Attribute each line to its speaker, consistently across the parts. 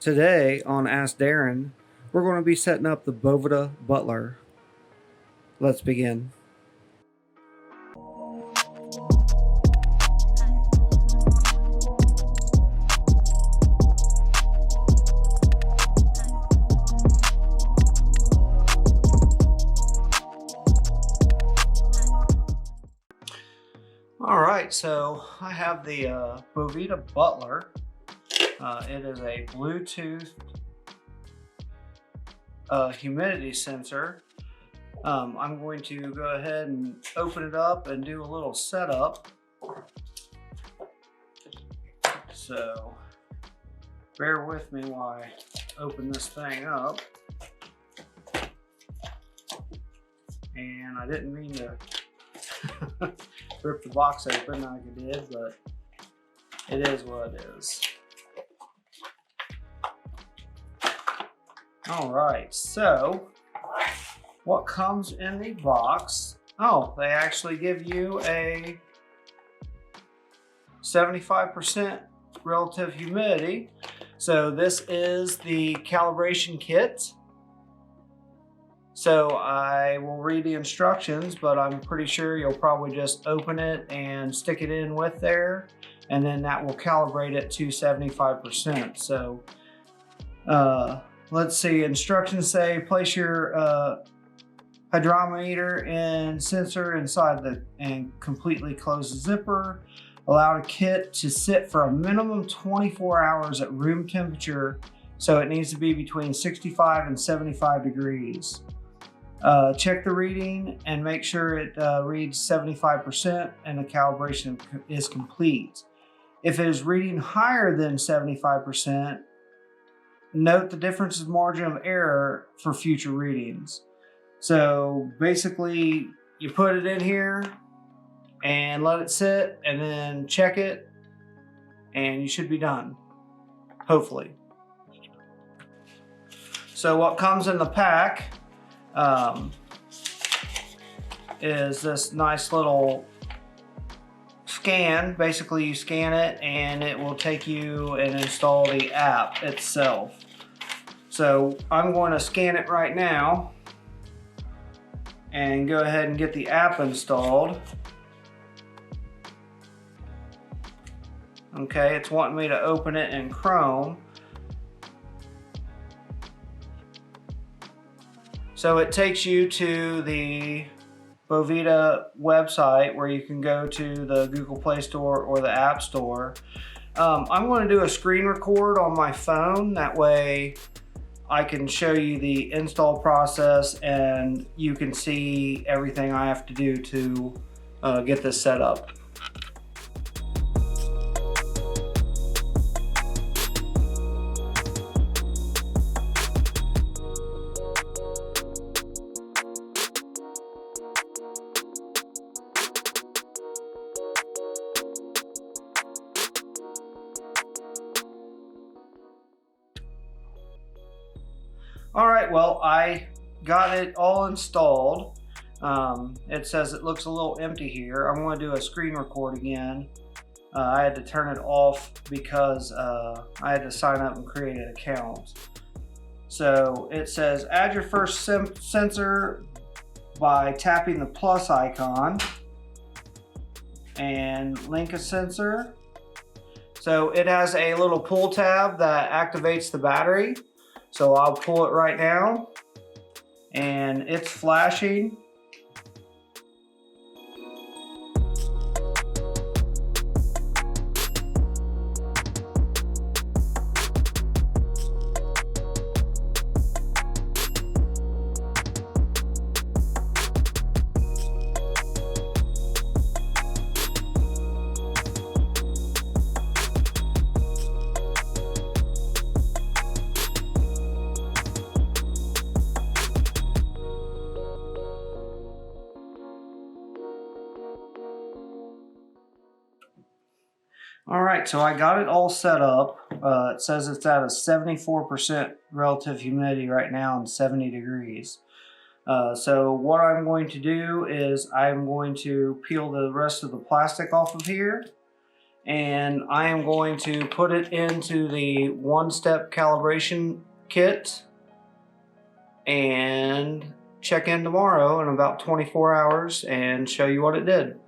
Speaker 1: Today on Ask Darren, we're going to be setting up the Boveda Butler. Let's begin. Alright, so I have the Boveda Butler. It is a Bluetooth humidity sensor. I'm going to go ahead and open it up and do a little setup. So bear with me while I open this thing up. And I didn't mean to rip the box open like I did, but it is what it is. Alright, so what comes in the box? Oh, they actually give you a 75% relative humidity. So this is the calibration kit. So I will read the instructions, but I'm pretty sure you'll probably just open it and stick it in with there, and then that will calibrate it to 75%. So let's see, instructions say place your hydrometer and sensor inside and completely close the zipper. Allow the kit to sit for a minimum 24 hours at room temperature, so it needs to be between 65 and 75 degrees. Check the reading and make sure it reads 75% and the calibration is complete. If it is reading higher than 75%, note the difference in margin of error for future readings. So basically, you put it in here and let it sit and then check it, and you should be done, hopefully. So what comes in the pack is this nice little scan. Basically, you scan it and it will take you and install the app itself. So I'm going to scan it right now and go ahead and get the app installed. Okay, it's wanting me to open it in Chrome. So it takes you to the Boveda website where you can go to the Google Play Store or the App Store. I'm going to do a screen record on my phone. That way I can show you the install process and you can see everything I have to do to get this set up. Alright, well, I got it all installed. It says it looks a little empty here. I'm going to do a screen record again. I had to turn it off because I had to sign up and create an account. So it says add your first sensor by tapping the plus icon and link a sensor. So it has a little pull tab that activates the battery. So I'll pull it right now, and it's flashing. Alright, so I got it all set up. It says it's at a 74% relative humidity right now and 70 degrees. So what I'm going to do is I'm going to peel the rest of the plastic off of here, and I am going to put it into the one-step calibration kit and check in tomorrow in about 24 hours and show you what it did.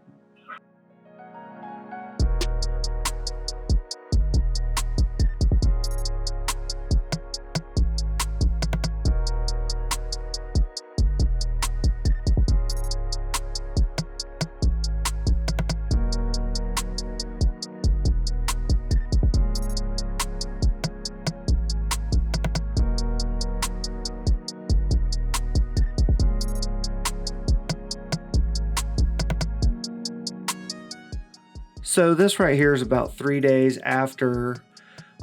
Speaker 1: So this right here is about 3 days after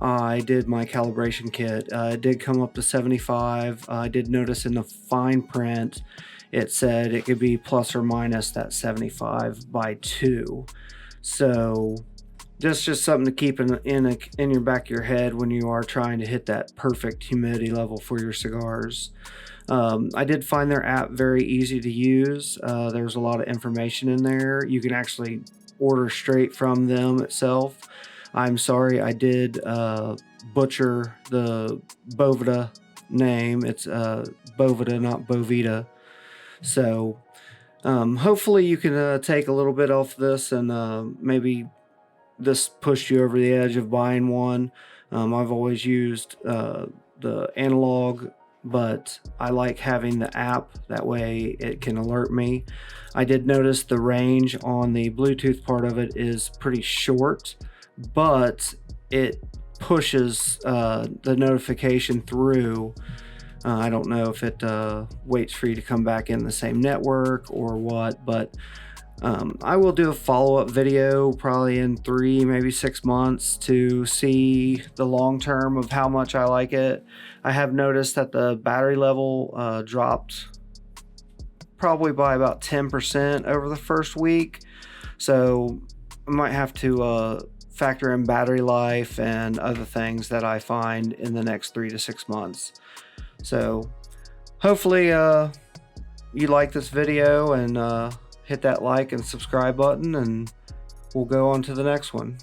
Speaker 1: I did my calibration kit. It did come up to 75. I did notice in the fine print it said it could be plus or minus that 75 by 2. So just something to keep in your back of your head when you are trying to hit that perfect humidity level for your cigars. I did find their app very easy to use. There's a lot of information in there. You can actually order straight from them itself. I'm sorry I did butcher the Boveda name. It's Boveda, not Boveda. So hopefully you can take a little bit off this, and maybe this pushed you over the edge of buying one. I've always used the analog, but I like having the app. That way it can alert me. I did notice the range on the Bluetooth part of it is pretty short, but it pushes the notification through. I don't know if it waits for you to come back in the same network or what, but I will do a follow-up video probably in 3, maybe 6 months to see the long term of how much I like it. I have noticed that the battery level dropped probably by about 10% over the first week, so I might have to factor in battery life and other things that I find in the next 3 to 6 months. So hopefully you like this video, and hit that like and subscribe button, and we'll go on to the next one.